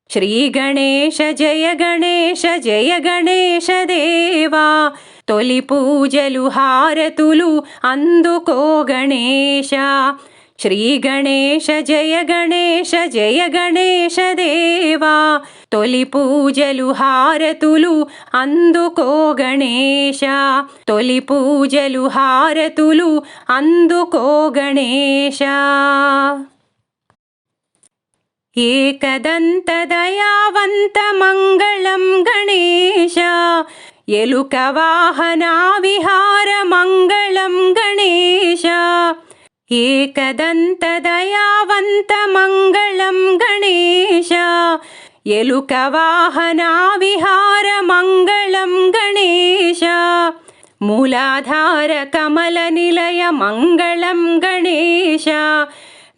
శ్రీ గణేశ జయ గణేశ జయ గణేశ దేవా తొలి పూజలు హారతులు అందుకో గణేశ. శ్రీ గణేశ జయ గణేశ జయ గణేశ దేవా తొలి పూజలు హారతులు అందుకో గణేశ. తొలి పూజలు హారతులు అందుకో గణేశ. ఏకదంత దయావంత మంగళం గణేశ ఎలుక వాహన విహార మంగళం గణేశ. ఏకదంత దయావంత మంగళం గణేశ ఎలుక వాహన విహార మంగళం గణేశ. మూలాధార కమల నిలయ మంగళం గణేశ.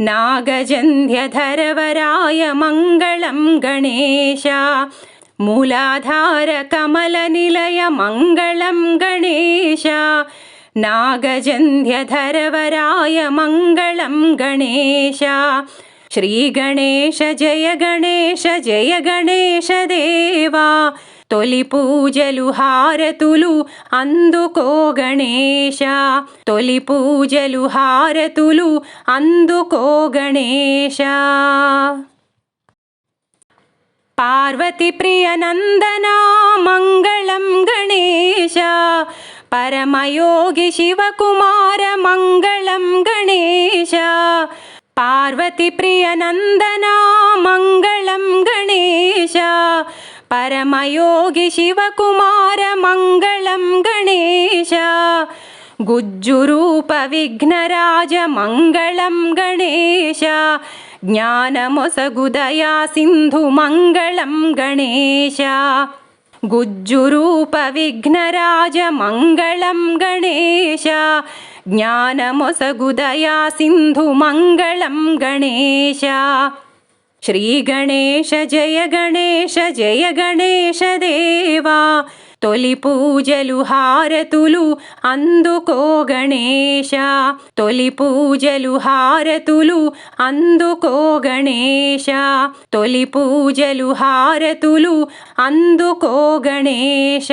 నాగజంధ్యధరవరాయ మంగళం గణేశ. మూలాధార కమల నిలయ మంగళం గణేశ. నాగజంధ్యధరవరాయ మంగళం గణేశ. శ్రీ గణేశ జయ గణేశ జయ గణేశ దేవా తొలి పూజలు హారతులు అందుకో గణేశ. తొలి పూజలు హారతులు అందుకో గణేశ. పార్వతి ప్రియ నందనా మంగళం గణేశ. పరమయోగి శివకుమార మంగళం గణేశ. పార్వతి ప్రియ నందనా మంగళం గణేశ. పరమయోగి శివకుమార మంగళం గణేశ. గుజ్జురూప విఘ్నరాజ మంగళం గణేశ. జ్ఞానమొసగుదయా సింధు మంగళం గణేశ. గుజ్జురూప విఘ్నరాజ మంగళం గణేశ. జ్ఞానమొసగుదయా సింధు మంగళం గణేశ. శ్రీ గణేశ జయ గణేశ జయ గణేశ దేవా తొలి పూజలు హారతులు అందుకో గణేశ. తొలి పూజలు హారతులు అందుకో గణేశ. తొలి పూజలు హారతులు అందుకో గణేశ.